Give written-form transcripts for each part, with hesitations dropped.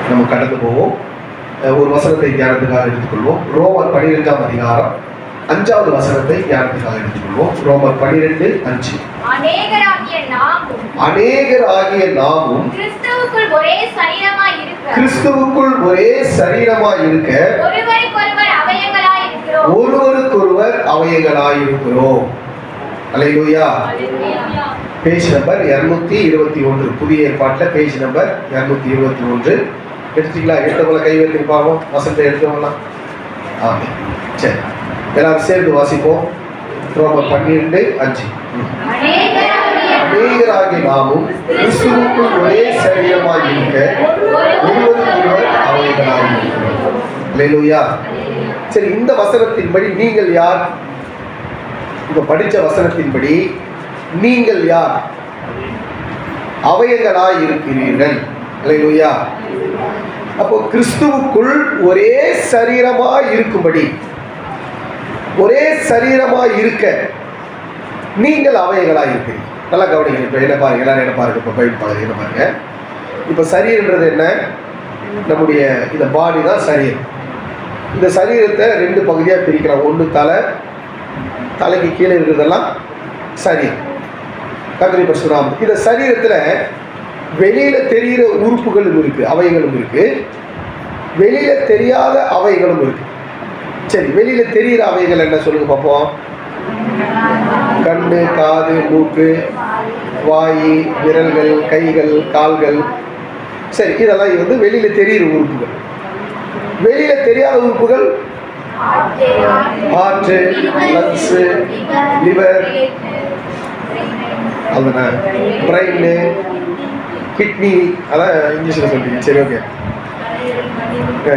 நம்ம கடந்து போவோம். ஒரு வசனத்தை தியானத்துக்காக எடுத்துக்கொள்வோம். ரோமர் 12ஆம் அதிகாரம் 5வது வசனத்தை தியானத்துக்காக எடுத்துக்கொள்வோம். ரோமர் 12:5. அநேகராகிய நாமும் கிறிஸ்துவுக்குள் ஒரே சரீரமாய் இருக்க ஒருவருக்கொருவர் அவயங்களாயிருக்கிறோம். அல்லேலூயா. பேஜ் நம்பர் 221, புதிய ஏற்பாட்டில் பேஜ் நம்பர் 221. எடுத்துக்கலாம். எடுத்தவங்கள கை வைத்திருப்பாங்க. வசனத்தை எடுத்தவங்களாம். ஆமாம், சரி, எல்லாரும் சேர்ந்து வாசிப்போம். ரோமர் 12:5. அநேகராகிய நாமும் கிறிஸ்துவுக்குள் ஒரே சரீரமாய் இருக்க ஒருவருக்கொருவர் அவயங்களாயிருக்கிறோம். அல்லேலூயா. சரி, இந்த வசனத்தின்படி நீங்கள் யார்? இப்ப படிச்ச வசனத்தின்படி நீங்கள் யார்? அவயங்களாய் இருக்கிறீர்கள். அல்லேலூயா. அப்போ கிறிஸ்துவுக்குள் ஒரே சரீரமாய் இருக்கும்படி, ஒரே சரீரமாய் இருக்க நீங்கள் அவயங்களாய் இருக்கிறீர்கள். நல்லா கவனிங்க. இப்போ என்ன பாருங்க, எல்லாரும் என்ன பாருங்க, இப்போ பைபிள் பாருங்க, என்ன பாருங்க. இப்போ சரீரன்றது என்ன? நம்முடைய இந்த பாடி தான் சரீரம். இந்த சரீரத்தை 2 பகுதியாக பிரிக்கலாம். ஒன்று தலை, தலைக்கு கீழே இருக்கிறதெல்லாம் சரீரம். கர்த்தருடைய பரிசுத்த நாமம். இந்த சரீரத்தில் வெளியில தெரிகிற உறுப்புகளும் இருக்கு, அவயங்களும் இருக்கு. வெளியில தெரியாத அவயங்களும் இருக்கு. சரி, வெளியில தெரிகிற அவயங்கள் என்ன சொல்லுங்க பார்ப்போம். கண்ணு, காது, மூக்கு, வாய், விரல்கள், கைகள், கால்கள். சரி, இதெல்லாம் வந்து வெளியில தெரிகிற உறுப்புகள். வெளியில தெரியாத உறுப்புகள் ஹார்ட், லங்ஸ், லிவர், அதுதான் பிரெயின், கிட்னி, அதான் இங்கிலீஷில் சொல்றீங்க. சரி, ஓகே.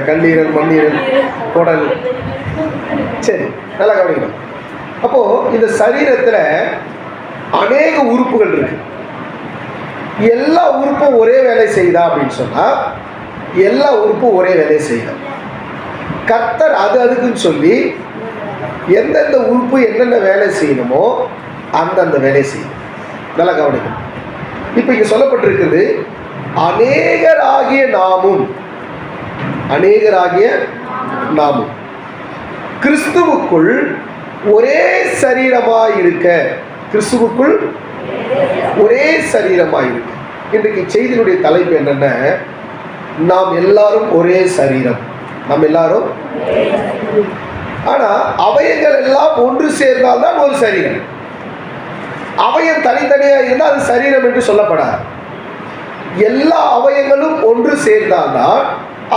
கல்லீரல், மண்ணீரல், குடல். சரி, நல்லா கவனிக்கணும். அப்போ இந்த சரீரத்தில் அநேக உறுப்புகள் இருக்கு. எல்லா உறுப்பும் ஒரே வேலை செய்தா அப்படின்னு சொன்னா எல்லா உறுப்பும் ஒரே வேலையை செய்யும். கர்த்தர் அதுக்குன்னு சொல்லி எந்தெந்த உறுப்பு என்னென்ன வேலை செய்யணுமோ அந்தந்த வேலையை செய்யும். நல்லா கவனிக்கணும். இப்போ இங்கே சொல்லப்பட்டிருக்குது, அநேகராகிய நாமும், அநேகராகிய நாமும் கிறிஸ்துவுக்குள் ஒரே சரீரமாய் இருக்க. கிறிஸ்துவுக்குள் ஒரே சரீரமாய் இருக்க. இன்றைக்கு செய்தியினுடைய தலைப்பு என்னென்ன? நாம் எல்லாரும் ஒரே சரீரம். நாம் எல்லாரும், ஆனா அவயங்கள் எல்லாம் ஒன்று சேர்ந்தால்தான் ஒரு சரீரம். அவயம் தனித்தனியாக இருந்தால் அது சரீரம் என்று சொல்லப்படாது. எல்லா அவயங்களும் ஒன்று சேர்ந்தால்தான்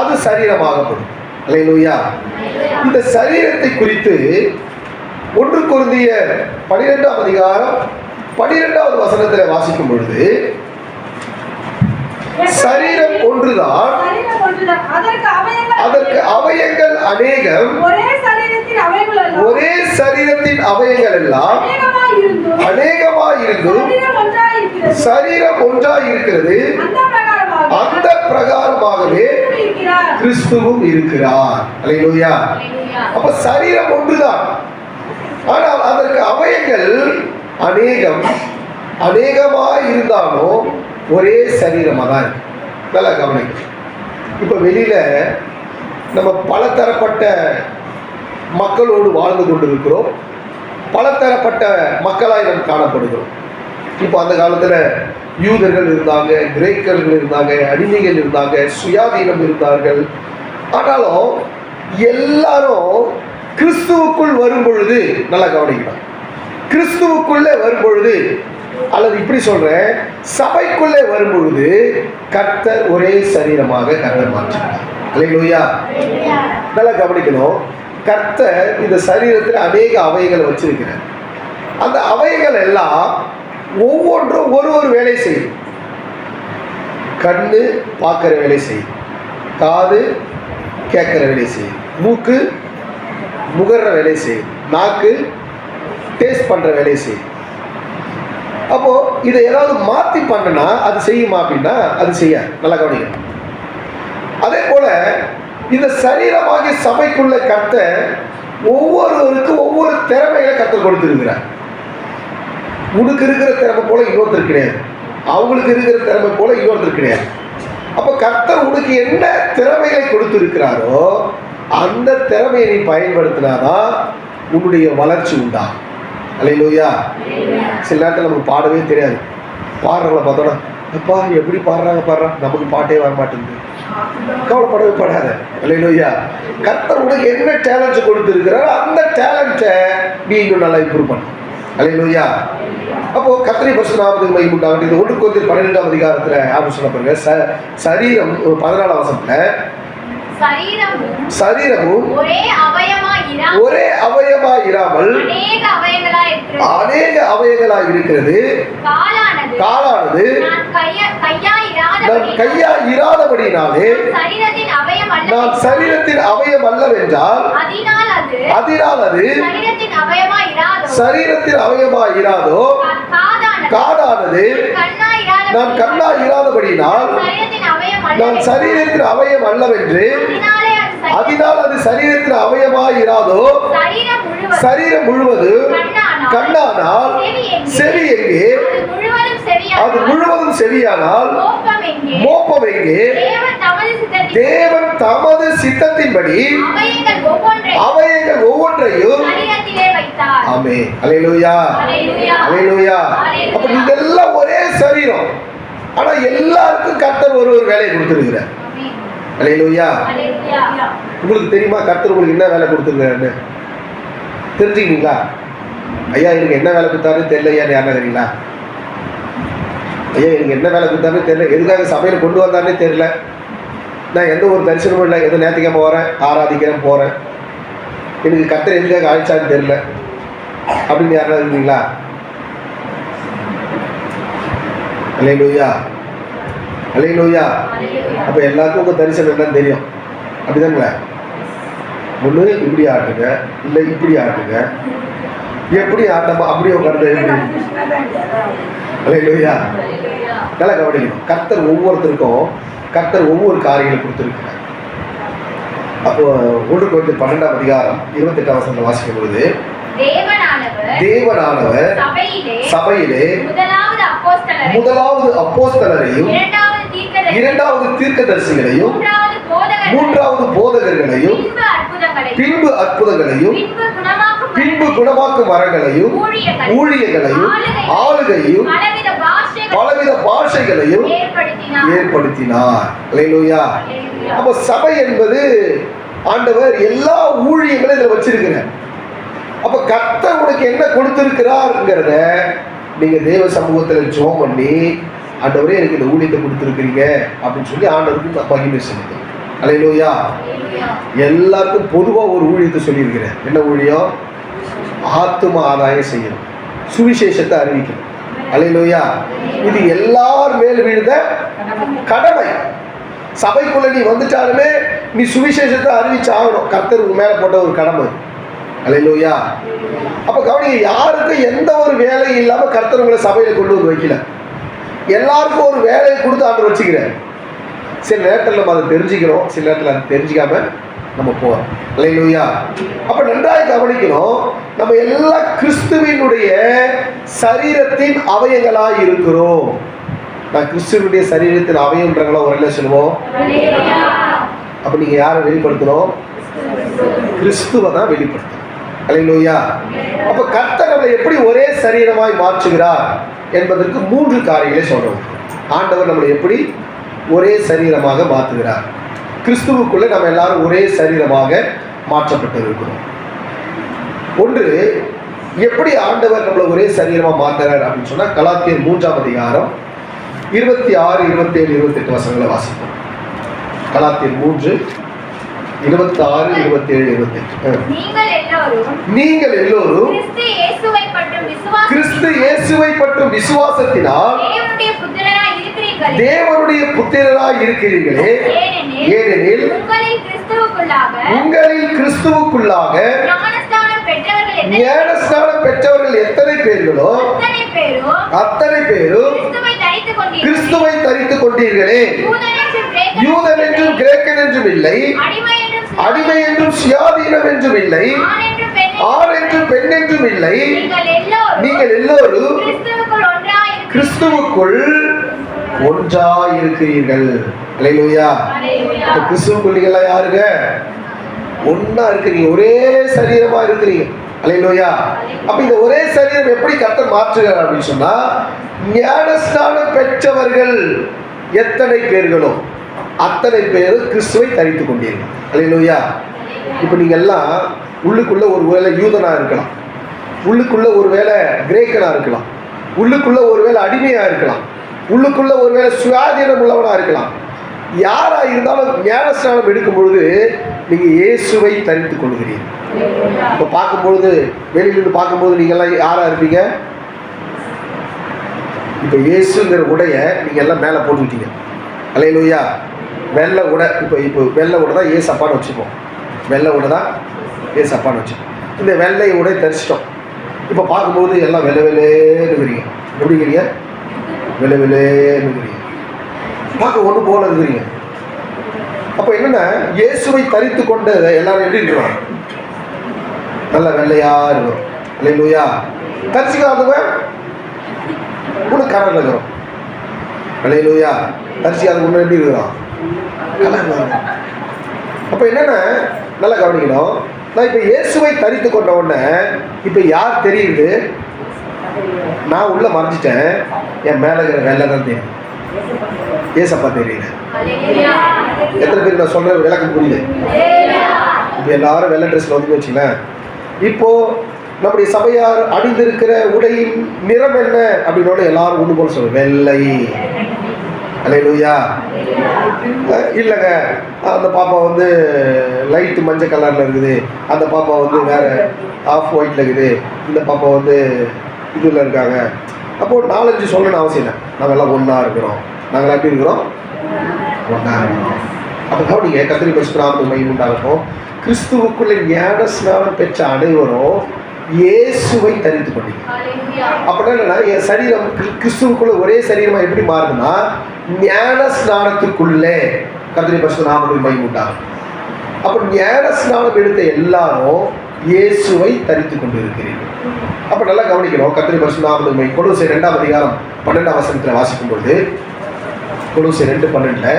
அது சரீரமாகப்படும். அல்லேலூயா. இந்த சரீரத்தை குறித்து 1 கொரிந்தியர் 12ஆம் அதிகாரம் 12வது வசனத்தில் வாசிக்கும் பொழுது, சரீரம் ஒன்றுதான், அதற்கு அவயங்கள் அநேகம், ஒரே சரீரத்தின் அவயங்கள் எல்லாம் அநேகமாய் இருந்தும் சரீரம் ஒன்றாய் இருக்கிறது. அந்த பிரகாரமாகவே கிறிஸ்துவும் இருக்கிறார். அல்லேலூயா. அப்ப சரீரம் ஒன்றுதான், ஆனால் அதற்கு அவயங்கள் அநேகம், அநேகமாய் இருந்தாலும் ஒரே சரீரமாக தான் இருக்கு. நல்லா கவனிக்கும். இப்போ வெளியில நம்ம பலதரப்பட்ட மக்களோடு வாழ்ந்து கொண்டிருக்கிறோம். பலதரப்பட்ட மக்களாய் நாம் காணப்படுகிறோம். இப்போ அந்த காலத்தில் யூதர்கள் இருந்தாங்க, கிரேக்கர்கள் இருந்தாங்க, அடிமைகள் இருந்தாங்க, சுயாதீனம் இருந்தார்கள். ஆனாலும் எல்லாரும் கிறிஸ்துவுக்குள் வரும் பொழுது, நல்லா கவனிக்கணும், கிறிஸ்துவுக்குள்ளே வரும் பொழுது, அல்லது இப்படி சொல்றேன், சபைக்குள்ளே வரும் பொழுது கர்த்தர் ஒரே சரீரமாக கர்த்தர் மாற்றினார். அல்லேலூயா. நல்லா கவனிக்கணும். கர்த்தர் இந்த சரீரத்தில் அநேக அவயங்களை வச்சிருக்கிறார். அந்த அவயங்கள் எல்லாம் ஒவ்வொன்றும் ஒரு வேலை செய்யும். கண்ணு பார்க்குற வேலை செய்யும், காது கேட்குற வேலை செய்யும், மூக்கு முகர்ற வேலை செய்யும், நாக்கு டேஸ்ட் பண்ணுற வேலை செய்யும். அப்போது இதை ஏதாவது மாற்றி பண்ணனா அது செய்யுமா அப்படின்னா அது செய்யாது. நல்லா கவனிக்கணும். அதே போல் இந்த சரீரமாகிய சபைக்குள்ள கர்த்தர் ஒவ்வொருவருக்கும் ஒவ்வொரு திறமைகளை கர்த்தர் கொடுத்துருக்கிறார். உனக்கு இருக்கிற திறமை போல இன்னொருத்தர் கிடையாது, அவங்களுக்கு இருக்கிற திறமை போல இன்னொருத்தர் கிடையாது. அப்ப கர்த்தர் உனக்கு என்ன திறமைகளை கொடுத்திருக்கிறாரோ அந்த திறமையை நீ பயன்படுத்தினாதான் உன்னுடைய வளர்ச்சி உண்டா. அல்லேலூயா. சில நேரத்தில் நமக்கு பாடவே தெரியாது. பாடுறவங்கள பார்த்தோன்னா அப்பா எப்படி பாடுறாங்க நமக்கு பாட்டே வர மாட்டேங்குது. கவலைப்படவே படாத. அல்லேலூயா. கர்த்தர் உனக்கு என்ன டேலண்ட் கொடுத்திருக்கிறாரோ அந்த டேலண்ட்டை நீ இன்னும் நல்லா இம்ப்ரூவ் பண்ணு. அல்லேலூயா. அப்போ கர்த்தருடைய பரிசுத்த நாமத்துக்கு மகிமை உண்டாகட்டும். இது 1 கொரிந்தியர் 12ஆம் அதிகாரத்துல ஆபீஸ் சொல்ல பாருங்க. சரீரம் 14ஆம் வசனத்துல சரீரமும் ஒரே அவயமா இராமல் அநேக அவயங்களா இருக்கிறது. காலானது கையா இராதபடினாலே நான் சரீரத்தின் அவயம் அல்லவென்றால் அதனால் அது சரீரத்தின் அவயமா இராதோ. காதானது நான் கண்ணா இராதபடினால் நான் சரீரத்தின் அவயம் அல்லவென்று அதனால் அது சரீரத்தின் அவயமா இராதோ. சரீரம் முழுவது கண்ணானால் செவி எங்கே? அது முழுவதும் செவியானால் மோப்பம் எங்கே? தேவன் தமது சித்தத்தின்படி அவைகள் ஒவ்வொன்றையும் ஆமென். அல்லேலூயா. அல்லேலூயா. அப்ப இதெல்லாம் ஒரே சரீரம், ஆனா எல்லாருக்கும் கர்த்தர் ஒரு வேலையை கொடுத்திருக்கிறார். அல்லேலூயா. உங்களுக்கு தெரியுமா கர்த்தர் உங்களுக்கு என்ன வேலை கொடுத்திருக்கிறாருன்னு தெரிஞ்சுக்கிட்டீங்களா? ஐயா எனக்கு என்ன வேலை கொடுத்தாருன்னு தெரியல. ஐயா யாருன்னா தெரியுங்களா? ஐயா எனக்கு என்ன வேலை கொடுத்தாருன்னு தெரியல. எதுக்காக சபையில் கொண்டு வந்தாருன்னே தெரியல. நான் எந்த ஒரு தரிசனமும் இல்லை. எது நேற்றுக்கிழமை வரேன், ஆராதிக்கிறேன், போகிறேன். எனக்கு கர்த்தர் எதுக்காக அழைச்சான்னு தெரியல அப்படின்னு யாருன்னா இருக்கீங்களா? அல்லேலூயா. அல்லேலூயா. அப்போ எல்லாருக்கும் உங்கள் தரிசனம் என்னன்னு தெரியும். அப்படிதாங்களே? ஒன்று இப்படி ஆட்டுங்க, இல்லை இப்படி ஆட்டுங்க. எப்படி ஆட்டமா அப்படியே உட்கார்ந்து. அல்லேலூயா. நல்லா கவனிக்கணும். கர்த்தர் ஒவ்வொருத்தருக்கும் கர்த்தர் ஒவ்வொரு காரியங்களை கொடுத்துருக்கிறார். அப்போ 1 கொரிந்தியர் 12ஆம் அதிகாரம் 28ஆம் வசனத்தை வாசிக்கும் பொழுது தேவனானவர் சபையிலே முதலாவது அப்போஸ்தலரையும் 2வது தீர்க்கதரிசிகளையும் 3வது போதகர்களையும் பின்பு அற்புதங்களையும் பின்பு குணமாக்கும் வரங்களையும் ஊழியங்களையும் ஆளுகையும் பலவித பாஷைகளையும் ஏற்படுத்தினார். அல்லேலூயா. அப்ப சபை என்பது ஆண்டவர் எல்லா ஊழியங்களையும் இதுல வச்சிருக்கிறார். அப்ப கர்த்தர் உனக்கு என்ன கொடுத்திருக்கிறார்ங்கிறத நீங்க தேவ சமூகத்தில் ஜெபம் பண்ணி ஆண்டவரே எனக்கு இந்த ஊழியத்தை கொடுத்துருக்கிறீங்க அப்படின்னு சொல்லி ஆண்டவருக்கு மகிமை சொல்லுங்க. அல்லேலூயா. எல்லாருக்கும் பொதுவா ஒரு ஊழியத்தை சொல்லியிருக்கிறேன். என்ன ஊழியம்? ஆத்தும ஆதாயம் செய்யணும், சுவிசேஷத்தை அறிவிக்கணும். அல்லேலூயா. இது எல்லார் மேல் விழுந்த கடமை. சபைக்குள்ள நீ வந்துட்டாலுமே நீ சுவிசேஷத்தை அறிவிச்சாகணும். கர்த்தர் மேல போட்ட ஒரு கடமை. அல்லேலூயா. அப்ப கவனிங்க, யாருக்கும் எந்த ஒரு வேலையும் இல்லாம கர்த்தர் உங்களை சபையில கொண்டு வந்து வைக்கல. எல்லாருக்கும் ஒரு வேலையை கொடுத்து ஆண்டு வச்சுக்கிறேன். சில நேரத்தில் நம்ம அதை தெரிஞ்சுக்கிறோம், சில நேரத்தில் அதை தெரிஞ்சுக்காம நம்ம போறோம். அல்லேலூயா. அப்ப நன்றாய் கவனிக்கணும், நம்ம எல்லா கிறிஸ்துவினுடைய சரீரத்தின் அவயங்களாய் இருக்கிறோம். நான் கிறிஸ்துவனுடைய சரீரத்தின் அவயம்ன்றங்களா ஒரு சொல்லுவோம். அப்ப நீங்க யாரை வெளிப்படுத்தணும்? கிறிஸ்துவை தான் வெளிப்படுத்தணும். அல்லேலூயா. அப்ப கர்த்தர் நம்மை எப்படி ஒரே சரீரமாய் மாற்றுகிறார் என்பதற்கு 3 காரியங்களை சொல்றோம். ஆண்டவர் நம்மளை எப்படி ஒரே சரீரமாக மாற்றுகிறார். கிறிஸ்துவுக்குள்ள நம்ம எல்லாரும் ஒரே சரீரமாக மாற்றப்பட்டு இருக்கிறோம். ஒன்று, எப்படி ஆண்டவர் நம்மளை ஒரே சரீரமா மாற்றுறார் அப்படின்னு சொன்னா கலாத்தியர் 3ஆம் அதிகாரம் 26, 27, 28 வசனங்களை வாசிப்போம். கலாத்தியர் 3, 26, 27, 28. நீங்கள் எல்லோரும் கிறிஸ்து இயேசுவை பற்றும் விசுவாசத்தினால் தேவனுடைய புத்திரராய் இருக்கிறீர்களே. ஏனெனில் உங்களில் கிறிஸ்துவுக்குள்ளாக ஞானஸ்நானம் பெற்றவர்கள் எத்தனை பேர்களோ அத்தனை பேரும் கிறிஸ்துவை தரித்துக் கொண்டீர்களே. யூதன் என்றும் கிரேக்கன் என்றும் இல்லை, அடிமை என்றும் சுயாதீனம் என்றும் இல்லை, ஆண் என்றும் பெண் என்றும் இல்லை, நீங்கள் எல்லோரும் கிறிஸ்துவுக்குள் ஒன்றாய் இருக்கிறீர்கள். அல்லேலூயா. கிறிஸ்துவுக்குள் நீங்க யாருங்க? ஒன்னா இருக்கிறீங்க, ஒரே சரீரமா இருக்கிறீங்க. அல்லேலூயா. அப்ப இந்த ஒரே சரீரம் எப்படி கர்த்தர் மாற்றுகிறார் அப்படின்னு சொன்னா, ஞானஸ்நானம் பெற்றவர்கள் எத்தனை பேர்களோ அத்தனை பேரும் கிறிஸ்துவை தரித்துக் கொண்டீர்கள். அல்லேலூயா. இப்ப நீங்க எல்லாம் உள்ளுக்குள்ள ஒரு வேளை யூதனா இருக்கலாம், உள்ளுக்குள்ள ஒருவேளை கிரேக்கனா இருக்கலாம், உள்ளுக்குள்ள ஒருவேளை அடிமையா இருக்கலாம், உள்ளுக்குள்ள ஒருவேளை சுயாதீனம் உள்ளவனா இருக்கலாம். யாரா இருந்தாலும் ஞானஸ்நானம் எடுக்கும் பொழுது நீங்க இயேசுவை தரித்துக் கொள்கிறீர்கள். இப்ப பார்க்கும்பொழுது, வெளியிலிருந்து பார்க்கும்போது நீங்க எல்லாம் யாரா இருப்பீங்க? இப்ப இயேசுங்கிற உடைய நீங்க எல்லாம் மேல போட்டுக்கிட்டீங்க. அல்லேலூயா. வெள்ளை உடை, இப்போ வெள்ளை உடை தான் ஏசப்பான்னு வச்சுப்போம். வெள்ளை உடை தான் ஏசப்பான்னு வச்சுப்போம். இந்த வெள்ளை உடை தரிச்சிட்டோம். இப்போ பார்க்கும்போது எல்லாம் வெள்ளை வெள்ளைன்னுக்கிறீங்க. எப்படிங்கிறீங்க? வெள்ளை வெள்ளைன்னுக்கிறீங்க. பார்க்க ஒன்று போல இருக்கிறீங்க. அப்போ என்னன்னா, இயேசுவை தரித்து கொண்ட எல்லாரும் எப்படி இருக்கிறோம்? நல்ல வெள்ளையா இருக்கிறோம். அல்லேலூயா. தரிசிக்காதவங்க கலர்ல இருக்கிறோம். அல்லேலூயா. தரிசிக்காதவங்க முன்னாடி எப்படி இருக்கிறோம்? கலர். அப்போ என்னன்னா, நல்லா கவனிக்கணும். நான் இப்போ இயேசுவை தரித்து கொண்ட உடனே இப்போ யார் தெரியுது? நான் உள்ள மறைஞ்சிட்டேன், என் மேலே இருக்கிற வெள்ளை தான் தெரியும். ஏசப்பா தெரியல. எத்தனை பேர் நான் சொல்ற விளக்கம் புரியுது? இப்போ எல்லாரும் வெள்ளை ட்ரெஸ்ல வந்து வச்சுங்களேன். இப்போ நம்முடைய சபையார் அணிந்திருக்கிற உடையின் நிறம் என்ன அப்படின்னோட எல்லாரும் ஒன்று போல சொல்லுவோம், வெள்ளை. அல்லேலூயா. இல்லைங்க, அந்த பாப்பா வந்து லைட்டு மஞ்சள் கலரில் இருக்குது, அந்த பாப்பா வந்து வேற ஆஃப் ஒயிட்டில் இருக்குது, இந்த பாப்பா வந்து இதில் இருக்காங்க. அப்போது 4-5 சொல்லணும்னு அவசியம் இல்லை. நாங்கள் எல்லாம் ஒன்றா இருக்கிறோம். நாங்கள் எப்படி இருக்கிறோம்? ஒன்றா இருக்கிறோம். அப்போ கவனிங்க, கர்த்தருடைய பரிசுத்த நாமத்துக்கு மகிமை உண்டாகட்டும். கிறிஸ்துவுக்குள்ள ஞான ஸ்நானம் பெற்ற அனைவரும் இயேசுவை தரித்து கொண்டீங்க. அப்படின்னா என்னன்னா, என் சரீரம் கிறிஸ்துவுக்குள்ள ஒரே சரீரமா எப்படி மாறுதுன்னா, ஞான ஸ்நானத்துக்குள்ளே கர்த்தருடைய பரிசுத்த நாமத்துக்கு மகிமை உண்டாகும். அப்போ ஞான ஸ்நானம் எடுத்த எல்லாரும் இயேசுவை தரித்து கொண்டு இருக்கிறீர்கள். அப்போ நல்லா கவனிக்கணும். கர்த்தருடைய பரிசுத்த நாமத்துக்கு மகிமை. கொலோசியர் 2ஆம் அதிகாரம் 12ஆம் வசனத்தில் வாசிக்கும் பொழுது, கொலோசியர் 2:12,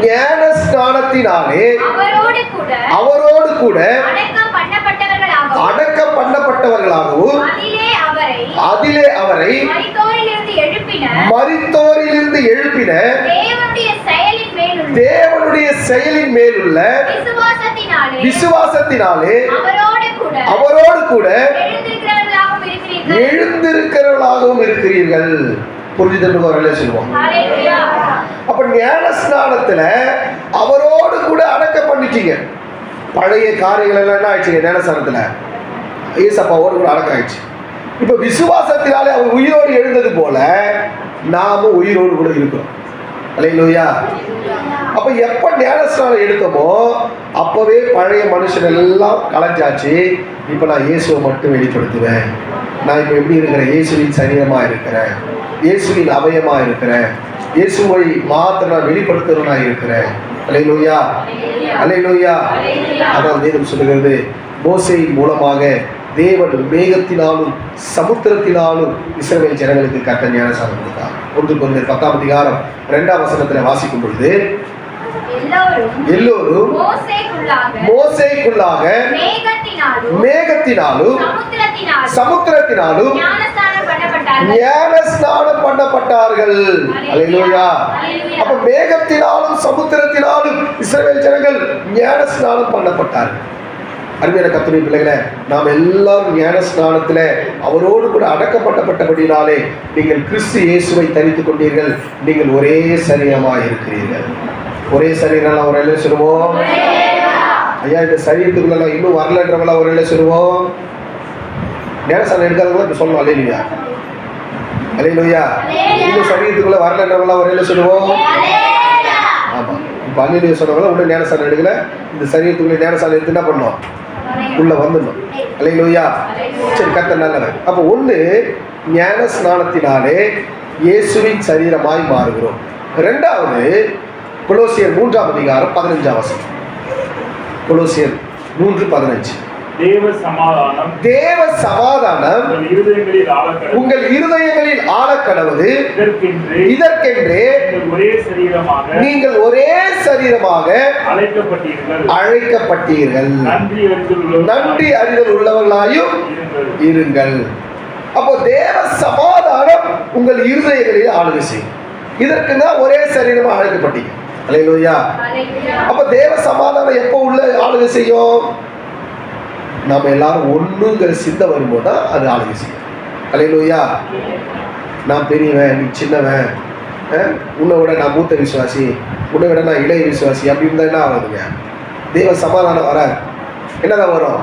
ஞானஸ்நானத்தினாலே அவரோடு கூட அடக்கம் பண்ணப்பட்டவர்களாகவும் அதிலே அவரை மரித்தோரிலிருந்து எழுப்பின தேவனுடைய செயலின் மேலுள்ள விசுவாசத்தினாலே அவரோடு கூட எழுந்திருக்கிறவர்களாகவும் இருக்கிறீர்கள். புரிஞ்சுதல் சொல்லுவோம். அப்ப ஞான ஸ்நானத்துல அவரோடு கூட அடக்கம் பண்ணிட்டீங்க. பழைய காரியங்கள் எல்லாம் என்ன ஆயிடுச்சுங்க? ஞானஸ்நானத்துல ஏசப்பாவோடு கூட அடக்கம் ஆயிடுச்சு. இப்ப விசுவாசத்தினாலே அவர் உயிரோடு எழுந்தது போல நாமும் உயிரோடு கூட இருக்கிறோம். அல்லேலூயா. அப்ப எப்ப ஞானஸ்நானம் எடுத்தோமோ அப்பவே பழைய மனுஷன் எல்லாம் கலைஞ்சாச்சு. இப்ப நான் இயேசுவை மட்டும் வெளிப்படுத்துவேன். நான் இப்ப எப்படி இருக்கிறேன்? இயேசுவின் சரீரமா இருக்கிறேன், இயேசுவின் அவயமா இருக்கிறேன், இயேசுவை மாத்திரம் நான் வெளிப்படுத்துறவனா இருக்கிறேன். அல்லேலூயா, அல்லேலூயா. அதான் வேதம் சொல்லுகிறது, மோசேயின் மூலமாக தேவன் மேகத்தினாலும் சமுத்திரத்தினாலும் இஸ்ரவேல் ஜனங்களுக்கு கர்த்தர் ஞானஸ்நானம் கொடுத்தார். 1 கொரிந்தியர் 10ஆம் அதிகாரம் 2ஆம் வசனத்தில் வாசிக்கும் பொழுது, எல்லோரும் மோசேக்குள்ளாக மேகத்தினாலும் சமுத்திரத்தினாலும் ஞானஸ்நானம் பண்ணப்பட்டார்கள். அல்லேலூயா. அப்ப மேகத்தினாலும் சமுத்திரத்தினாலும் இஸ்ரவேல் ஜனங்கள் ஞானஸ்நானம் பண்ணப்பட்டார்கள். அருமையான கர்த்தருடைய பிள்ளைகளே, நாம் எல்லாரும் ஞான ஸ்நானத்துல அவரோடு கூட அடக்கப்பட்டபடினாலே நீங்கள் கிறிஸ்து இயேசுவை தரித்துக் கொண்டீர்கள். நீங்கள் ஒரே சரீரமாக இருக்கிறீர்கள். ஒரே சரீரம் ஒரு எல்லை சொல்லுவோம். ஐயா, இந்த சரீரத்துக்குள்ள இன்னும் வரலன்றவங்களா ஒரு எல்லை சொல்லுவோம். ஞானஸ்நானம் எடுக்காதவங்களா இப்ப சொல்லணும். அல்லேலூயா, அல்லேலூயா. இன்னும் சரீரத்துக்குள்ள வரலன்றவங்களா ஒரு எல்லை சொல்லுவோம். ஆமா, இப்ப அல்லேலூயா சொன்னவங்களா இன்னும் ஞானஸ்நானம் எடுக்கல. இந்த சரீரத்துக்குள்ள ஞானஸ்நானம் எடுத்து என்ன பண்ணணும்? உள்ள வந்துடணும். அல்லேலூயா. சரி, கர்த்தர் நல்லவர். அப்போ ஒன்று, ஞான ஸ்நானத்தினாலே இயேசுவின் சரீரமாய் மாறுகிறோம். இரண்டாவது, கொலோசியர் 3ஆம் அதிகாரம் 15ஆம் வசனம். கொலோசியர் 3:15. தேவ சமாதானம் உங்கள் இருதயங்களில் ஆளக்கடவது. இதற்கென்றே நீங்கள் ஒரே சரீரமாக அழைக்கப்பட்டீர்கள். நன்றி அறிதல் உள்ளவர்களாயும் இருங்கள். அப்போ தேவ சமாதானம் உங்கள் இருதயங்களில் ஆளுகை செய்யும். இதற்கு தான் ஒரே சரீரமாக அழைக்கப்பட்டீங்க. அல்லேலூயா. அப்ப தேவ சமாதானம் எப்போ உள்ள ஆளுகை செய்யும்? நம்ம எல்லாரும் ஒண்ணுங்கிற சிந்தை வரும்போது தான் அது ஆளுகை செய்யும். அல்லேலூயா. நான் பெரியவன், நீ சின்னவன், உன்னை விட நான் மூத்த விசுவாசி, உன்னை விட நான் இளைய விசுவாசி அப்படின்னு தான் என்ன ஆகுதுங்க? தேவ சமாதானம் வராது. என்னதான் வரும்?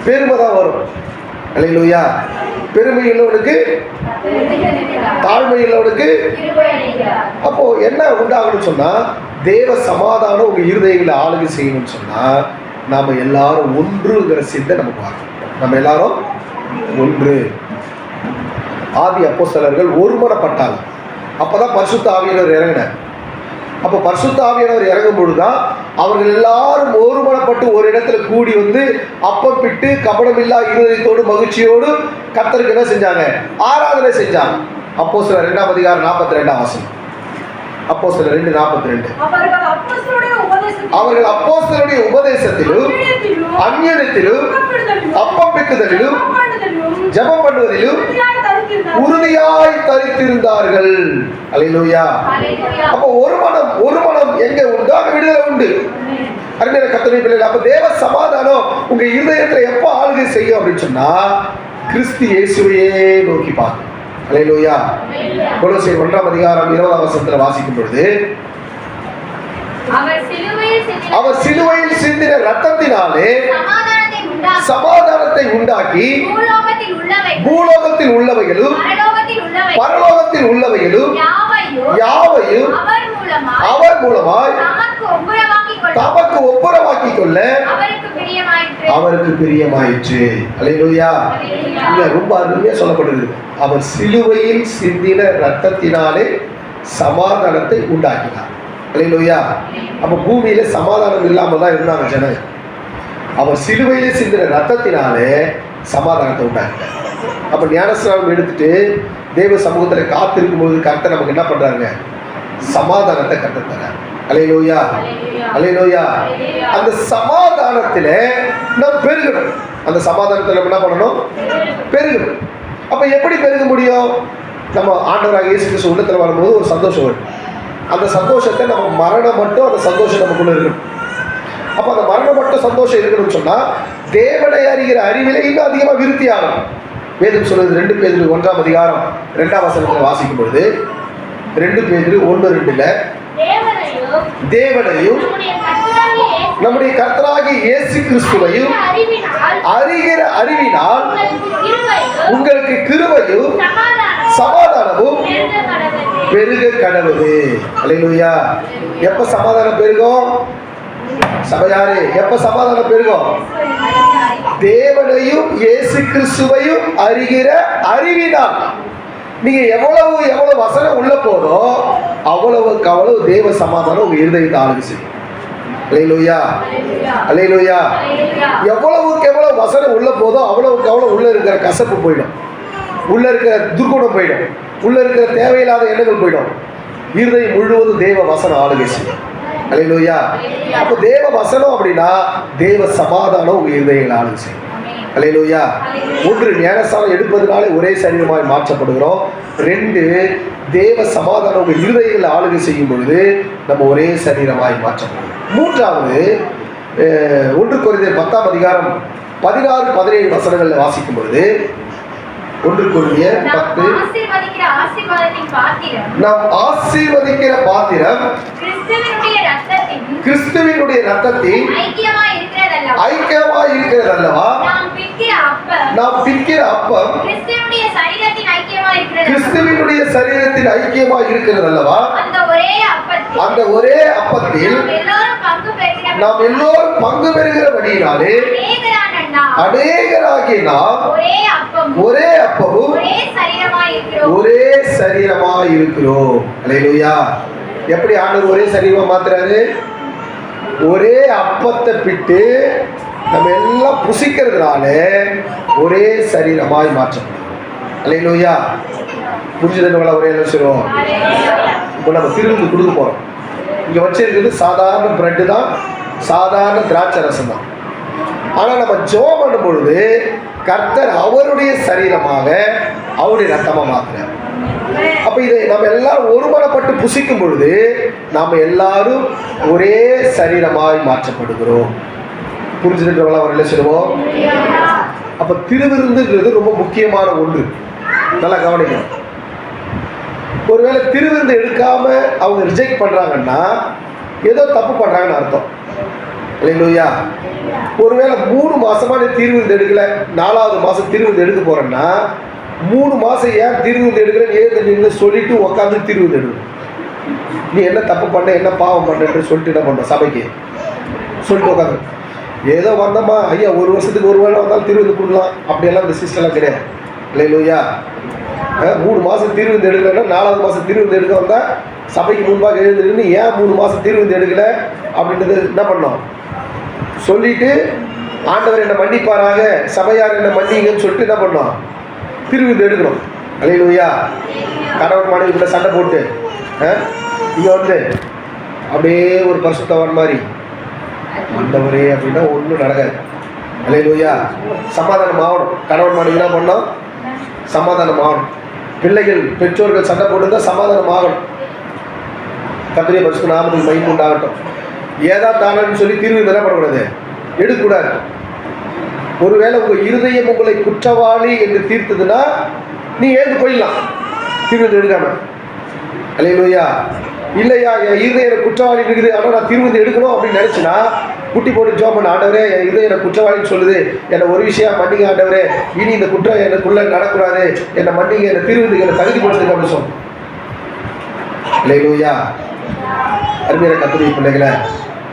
பெருமை தான் வரும். அல்லேலூயா. பெருமை உள்ளவனுக்கு தாழ்மை உள்ளவனுக்கு. அப்போ என்ன உண்டாகணும்னு சொன்னா, தேவ சமாதானம் உங்க இருதயங்களை ஆளுகை செய்யணும்னு சொன்னா, நாம எல்லாரும் ஒன்றுங்கிற சிந்தை நமக்கு வரணும். நம்ம எல்லாரும் ஒன்று. ஆதி அப்போஸ்தலர்கள் ஒருமனப்பட்டாங்க. அப்பதான் பரிசுத்த ஆவியானவர் இறங்கினார். அப்போ பரிசுத்த ஆவியானவர் இறங்கும் பொழுதுதான் அவர்கள் எல்லாரும் ஒருமனப்பட்டு ஒரு இடத்துல கூடி வந்து அப்பம் பிட்டு கபடமில்லா இருதயத்தோடு மகிழ்ச்சியோடு கர்த்தருக்கு என்ன செஞ்சாங்க? ஆராதனை செஞ்சாங்க. அப்போஸ்தலர் 2ஆம் அதிகாரம் 42ஆம் வசனம். அப்போஸ்தலர் 2:42. அவர்கள் அப்போஸ்தலருடைய உபதேசத்திலும் அந்நியத்திலும் அப்பம் பிக்குதலிலும் ஜெபம் பண்ணுவதிலும் உறுதியாய் தரித்திருந்தார்கள். அல்லேலூயா. அப்போ ஒரு மனம் எங்க உண்டு அங்க விடுதலை உண்டு. அருமையான கர்த்தருடைய பிள்ளைகளே, அப்ப தேவ சமாதானம் உங்க இருதயத்துல எப்ப ஆளுகை செய்யும் அப்படின்னு சொன்னா, கிறிஸ்து இயேசுவையே நோக்கி பாருங்க. அல்லேலூயா. கொலோசியர் 1ஆம் அதிகாரம் 20ஆம் வசனத்துல வாசிக்கும் பொழுது, அவர் சிலுவையில் சிந்தின இரத்தத்தினாலே சமாதானத்தை உண்டாக்கி பூலோகத்தில் உள்ளவைகளும் பரலோகத்தில் உள்ளவைகளும் யாவையும் அவர் மூலமாய் தமக்கு ஒப்புரவாக்கி கொள்ள அவருக்கு பிரியமாயிற்று. அல்லேலூயா. ரொம்ப அருமையா சொல்லப்படுது. அவர் சிலுவையில் சிந்தின இரத்தத்தினாலே சமாதானத்தை உண்டாக்கினார். அல்லேலூயா. அப்ப பூமியில சமாதானம் இல்லாம தான் இருந்தாங்க ஜனங்க. அவர் சிலுவையிலே சிந்தின இரத்தத்தினாலே சமாதானத்தை உண்டாக்கினார். அப்ப ஞானஸ்நானம் எடுத்துட்டு தேவ சமூகத்துல காத்திருக்கும் போது கர்த்தர் நமக்கு என்ன பண்றாங்க? சமாதானத்தை கற்றுத்தரார். அல்லேலூயா. அல்லேலூயா. அந்த சமாதானத்தில நாம் பெருகணும். அந்த சமாதானத்தில் நம்ம என்ன பண்ணணும்? பெருகணும். அப்ப எப்படி பெருக முடியும்? நம்ம ஆண்டவராக இயேசு கிறிஸ்து உள்ளத்துல வரும்போது ஒரு சந்தோஷம் வரும். அந்த சந்தோஷத்தை நம்ம மரணம் மட்டும் அந்த சந்தோஷம் நமக்குள்ள இருக்கணும். அப்ப அந்த மரணம் மட்டும் சந்தோஷம் இருக்கணும்னு சொன்னா, தேவனை அறிகிற அறிவிலே இன்னும் அதிகமா விருத்தி ஆகணும். வேதம் சொல்றது 2 பேதுரு 1ஆம் அதிகாரம் 2ஆம் வசனத்தில் வாசிக்கும் பொழுது, 2 பேதுரு 1:2 தேவனையும் நம்முடைய கர்த்தராகிய இயேசு கிறிஸ்துவையும் அறிகிற அறிவினால் உங்களுக்கு கிருபையும் சமாதானமும் பெருக கடவுது. அல்லேலூயா. எப்ப சமாதானம் பெருகும்? சபையாரே, எப்ப சமாதானம் பெருகும்? தேவனையும் இயேசு கிறிஸ்துவையும் அறிகிற அறிவினால். நீங்க எவ்வளவு வசனம் உள்ள போதோ அவ்வளவுக்கு அவ்வளவு தேவ சமாதானம் உங்க இருதயத்தை ஆளுகை செய்யும். அல்லேலூயா. அல்லேலூயா. எவ்வளவுக்கு எவ்வளவு வசனம் உள்ள போதோ அவ்வளவுக்கு அவ்வளவு உள்ள இருக்கிற கசப்பு போயிடும், உள்ள இருக்கிற துர்குணம் போயிடும், உள்ள இருக்கிற தேவையில்லாத எண்ணங்கள் போயிடும். இருதயம் முழுவதும் தேவ வசனம் ஆளுகை செய்யும். அல்லேலூயா. அப்போ தேவ வசனம் அப்படின்னா தேவ சமாதானம் உங்க இருதயங்களை ஆளுகை செய்யும். அல்லேலூயா. 1 ஞானஸ்நானம் எடுப்பதனாலே ஒரே சரீரமாய் மாற்றப்படுகிறோம். 2 தேவ சமாதானம் உங்க இருதயங்களை ஆளுகை செய்யும் பொழுது நம்ம ஒரே சரீரமாய் மாற்றப்படுகிறோம். 3வது 1 கொரிந்தியர் 10ஆம் அதிகாரம் 16-17 வசனங்கள்ல வாசிக்கும் பொழுது, 1 கொரிந்தியர் 10 நாம் ஆசீர்வதிக்கிற பாத்திரம் கிறிஸ்துவினுடைய இரத்தத்தின் ஐக்கியமாய் இருக்கிறது அல்லவா? நாம் பிற்கிற அப்பம் கிறிஸ்துவினுடைய சரீரத்தின் ஐக்கியமாய் இருக்கிறது அல்லவா? அந்த ஒரே அப்பத்தில் நாம் எல்லோரும் பங்கு பெறுகிறபடியினாலே அநேகராகிய நாம் ஒரே அப்பமும் ஒரே சரீரமாய் இருக்கிறோம். அல்லேலூயா. எப்படி ஆண்டவர் ஒரே சரீரமா மாத்துறாரு? ஒரே அப்பத்தை பிட்டு நம்ம எல்லாம் புசிக்கிறதுனால ஒரே சரீரமாய் மாற்றப்படும். அல்லேலூயா. புரிஞ்சுதுங்களா? ஒரே என்ன சொல்லுவோம். இப்போ நம்ம திருவிருந்து கொடுக்க போகிறோம். இங்கே வச்சிருக்கிறது சாதாரண பிரெட்டு தான், சாதாரண திராட்சை ரசம் தான். ஆனால் நம்ம ஜெபம் பண்ணும் பொழுது கர்த்தர் அவருடைய சரீரமாக அவருடைய ரத்தமாக மாற்றுறார். அப்போ இதை நம்ம எல்லாரும் ஒருமனப்பட்டு புசிக்கும் பொழுது நாம் எல்லாரும் ஒரே சரீரமாய் மாற்றப்படுகிறோம். புரிஞ்சுதுன்றவங்களா? ஒரு இல்லை சொல்லுவோம். அப்போ திருவிருந்துங்கிறது ரொம்ப முக்கியமான ஒன்று. நல்லா கவனிக்கணும். ஒருவேளை திருவிருந்து எடுக்காம அவங்க ரிஜெக்ட் பண்றாங்கன்னா ஏதோ தப்பு பண்றாங்கன்னு அர்த்தம். இல்லையா? ஒருவேளை 3 மாசமா நீ திருவிருந்து எடுக்கல, 4வது மாசம் திருவிருந்து எடுக்க போறேன்னா 3 மாசம் ஏன் திருவிருந்து எடுக்கிறேன்னு ஏது நின்று சொல்லிட்டு உட்காந்து திருவிருந்து எடுக்கணும். நீ என்ன தப்பு பண்ண, என்ன பாவம் பண்ணு சொல்லிட்டு என்ன பண்ண, சபைக்கு சொல்லிட்டு உட்காந்து ஏதோ வந்தோமா ஐயா 1 வருஷத்துக்கு ஒரு வேளை வந்தாலும் திருவிருந்து கொடுக்கலாம், அப்படியெல்லாம் இந்த சிஸ்டம்லாம் கிடையாது. இல்லையா? 3 மாதம் திருவிருந்து எடுக்கலைன்னா 4வது மாதம் திருவிருந்து எடுக்க வந்தால் சபைக்கு முன்பாக எழுந்துருந்து ஏன் 3 மாதம் திருவிருந்து எடுக்கல அப்படின்றது என்ன பண்ணோம் சொல்லிட்டு, ஆண்டவர் என்னை மன்னிப்பாராக, சபையார் என்னை மன்னிங்கன்னு சொல்லிட்டு என்ன பண்ணோம் திருவிருந்து எடுக்கணும். அல்லேலூயா. கணவன் மனைவிக்குள்ள சண்டை போட்டு இங்கே வந்து அப்படியே ஒரு பரிசுத்தவன் மாதிரி ஆண்டவரே அப்படின்னா ஒன்றும் நடக்காது. அல்லேலூயா. சமாதானம் ஆகணும். கணவன் மனைவி என்ன பண்ணோம், சமாதானம் ஆகணும். பிள்ளைகள் பெற்றோர்கள் சண்டை போட்டுதான் சமாதானம் ஆகணும். கர்த்தருடைய பரிசுத்த நாமத்துக்கு மகிமை உண்டாகட்டும். ஏதா தானன்னு சொல்லி தீர்வு என்ன பண்ணக்கூடாது, எடுக்கக்கூடாது. ஒருவேளை உங்கள் இருதயம் உங்களை குற்றவாளி என்று தீர்த்ததுன்னா நீ ஏந்து போயிடலாம் தீர்வு எடுக்காம. அல்லேலூயா. இல்லையா என் இருதயம் எனக்கு குற்றவாளி இருக்குது, ஆனால் நான் தீர்வு எடுக்கணும் அப்படின்னு நினச்சினா குட்டி போட்டு ஜோம் பண்ண, ஆண்டவரே என் இருதயம் எனக்கு குற்றவாளின்னு சொல்லுது, என்னை ஒரு விஷயம் மன்னிங்க ஆண்டவரே, இனி இந்த குற்றம் எனக்குள்ள நடக்கூடாது, என்னை மன்னிங்க, என்னை தீர்வு என்னை தகுதிப்படுத்துங்க அப்படின்னு சொல்லணும். அல்லேலூயா. அருமையான கர்த்தருடைய பிள்ளைகளை,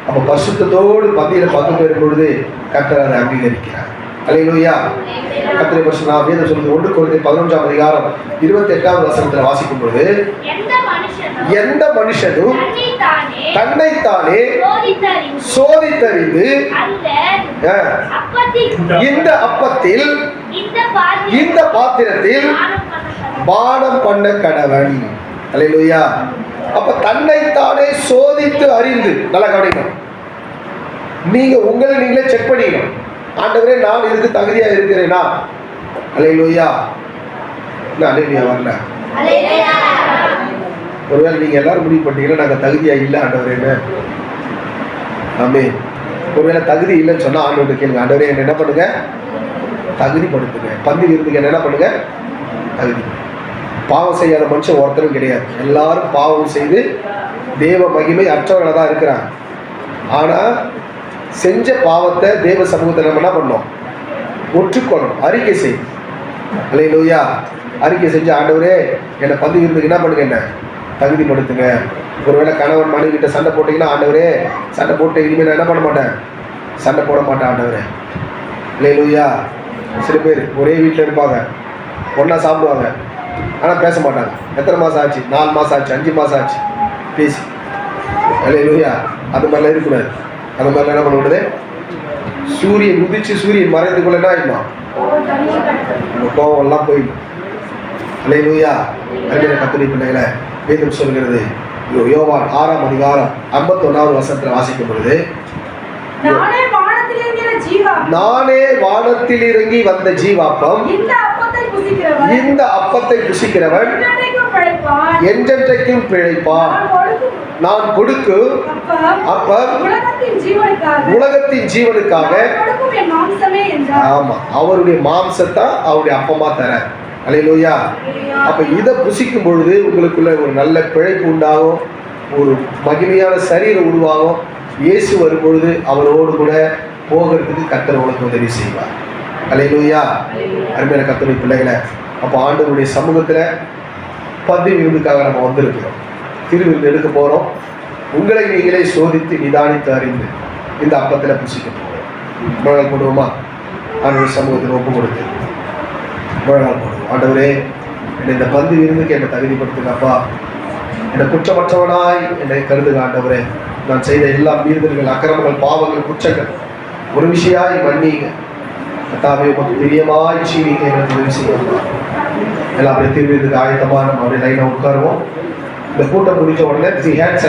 அப்போ பரிசுத்தத்தோடு பந்தியில் பங்கு பெறும் பொழுது கர்த்தர் அதை அங்கீகரிக்கிறார். அல்லேலூயா. கர்த்தருடைய பரிசுத்த நாமம் வேதம் சொல்லுது. 1 கொரிந்தியர் 11ஆம் அதிகாரம் 28வது வசனத்தில் வாசிக்கும் பொழுது, எந்த மனுஷனும் தன்னைத்தானே சோதித்தறிந்து இந்த அப்பத்தில் இந்த பாத்திரத்தில் பானம் பண்ண கடவன். அல்லேலூயா. அப்ப தன்னைத்தானே சோதித்து அறிந்து, நல்லா கவனிக்கணும். நீங்க உங்களை நீங்களே செக் பண்ணிக்கணும். ஆண்டவரே நான் இதுக்கு தகுதியா இருக்கிறேனா? அல்லேலூயா. அல்லேலூயா வரல. ஒருவேளை நீங்க எல்லாரும் முடிவு பண்ணீங்கன்னா நாங்க தகுதியா இல்லை ஆண்டவரேன்னு. ஆமென். ஒருவேளை தகுதி இல்லைன்னு சொன்னா ஆண்டவர்கிட்ட கேளுங்க, ஆண்டவரே என்ன பண்ணுங்க, தகுதிப்படுத்துங்க. பந்தி விருந்துக்கு என்ன பண்ணுங்க, தகுதி. பாவம் செய்யாத மனுஷன் ஒருத்தரும் கிடையாது. எல்லாரும் பாவம் செய்து தேவ மகிமை அற்றவர்களாக தான் இருக்கிறாங்க. ஆனால் செஞ்ச பாவத்தை தேவ சமூகத்தை நம்ம என்ன பண்ணோம், ஒற்றுக்கொள்ளணும், அறிக்கை செய்யும். அல்லேலூயா. அறிக்கை செஞ்சு ஆண்டவரே என்னை பந்தி விருந்துக்கு என்ன பண்ணுங்க, என்ன தகுதிப்படுத்துங்க. ஒருவேளை கணவன் மனைவி கிட்ட சண்டை போட்டிங்கன்னா, ஆண்டவரே சண்டை போட்டு இனிமேல் நான் என்ன பண்ண மாட்டேன், சண்டை போட மாட்டேன் ஆண்டவரே. அல்லேலூயா. சில பேர் ஒரே வீட்டில் இருப்பாங்க, ஒன்றா சாப்பிடுவாங்க, ஆனால் பேச மாட்டாங்க. எத்தனை மாதம் ஆச்சு, 4 மாதம் ஆச்சு, 5 மாதம் ஆச்சு பேசி. அல்லேலூயா. அது மாதிரிலாம் இருக்கக்கூடாது. அது மாதிரிலாம் என்ன பண்ணக்கூடாது. சூரியன் உதிச்சு சூரியன் மறைந்துக்குள்ள என்ன ஆகிடும், நம்ம கோவம் எல்லாம் போயிடும். அல்லேலூயா. அருமையான கர்த்தருடைய பிள்ளைகளை, வேதம் சொல்கிறது யோவான் 6ஆம் அதிகாரம் 51வது வசனத்தில் வாசிக்கும் பொழுது, நானே வானத்தில் இறங்கி வந்த ஜீவாப்பம், இந்த அப்பத்தை புசிக்கிறவன் என்றென்றைக்கும் பிழைப்பான். நான் கொடுக்கும் அப்பம் உலகத்தின் ஜீவனுக்காக. ஆமா, அவருடைய மாம்சத்தை அவருடைய அப்பமா தர. அல்லேலூயா. அப்ப இதை புசிக்கும் பொழுது உங்களுக்குள்ள ஒரு நல்ல பிழைப்பு உண்டாகும், ஒரு மகிமையான சரீரம் உருவாகும். இயேசு வரும்பொழுது அவரோடு கூட போகிறதுக்கு கர்த்தர் உங்களுக்கு உதவி செய்வார். அல்லேலூயா. அருமையான கர்த்தருடைய பிள்ளைகளை, அப்போ ஆண்டவருடைய சமூகத்தில் பந்தி விருந்துக்காக நம்ம வந்திருக்கிறோம். திருவிருந்து எடுக்க போகிறோம். உங்களை நீங்களே சோதித்து நிதானித்து அறிந்து இந்த அப்பத்தில் புசிக்க போகிறோம். முழங்கால் போடுவோமா? ஆண்டவருடைய சமூகத்தில் ஒப்பு கொடுத்து முழங்கால் போடுவோம். ஆண்டவரே, என்னை இந்த பந்தி விருந்துக்கு என்னை தகுதிப்படுத்துங்கப்பா. என்னை குற்றமற்றவனாய் என்னை கருதுக ஆண்டவரே. நான் செய்த எல்லா மீறுதல்கள், அக்கிரமங்கள், பாவங்கள், குற்றங்கள் ஒரு விஷயாய் மன்னிங்க கர்த்தாவே, உமக்கு பிரியமாய் ஜீவிக்க எங்களுக்கு உதவி செய்யணும். எல்லாம் அப்படியே தீர்வுக்கு ஆயத்தமா நம்ம அப்படியே லைனாக உட்காருவோம். இந்த கூட்டம் முடிஞ்ச உடனே பிஹேட்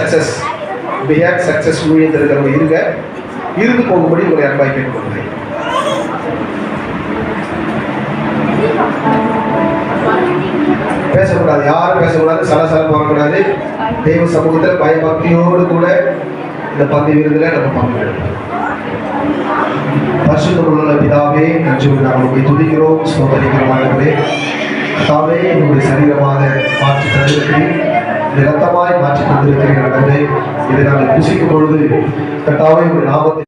சக்சஸ் ஊழியத்தில் இருக்கிறவங்க இருந்து போகும்படி உங்களை அன்பாய் கேட்டுக்கொள்கிறேன். பேசக்கூடாது, யாரும் பேசக்கூடாது, சலசலம் போகக்கூடாது. தெய்வ சமூகத்தில் பயபக்தியோடு கூட இந்த பந்தி விருந்தில் நம்ம பங்கெடுப்போம். பரிசுத்தமுள்ள பிதாவே, நன்றி நாங்கள் போய் துதிக்கிறோம், ஸ்தோத்திரிக்கிறோம். ஆண்டவரே கர்த்தாவே, என்னுடைய சரீரமாக மாற்றி தந்திருக்கிறேன், இந்த இரத்தமாய் மாற்றி தந்திருக்கிறேன். ஆண்டவரே, இதை நாங்கள் புசிக்கும் பொழுது கர்த்தாவே உங்களுடைய நாமத்தை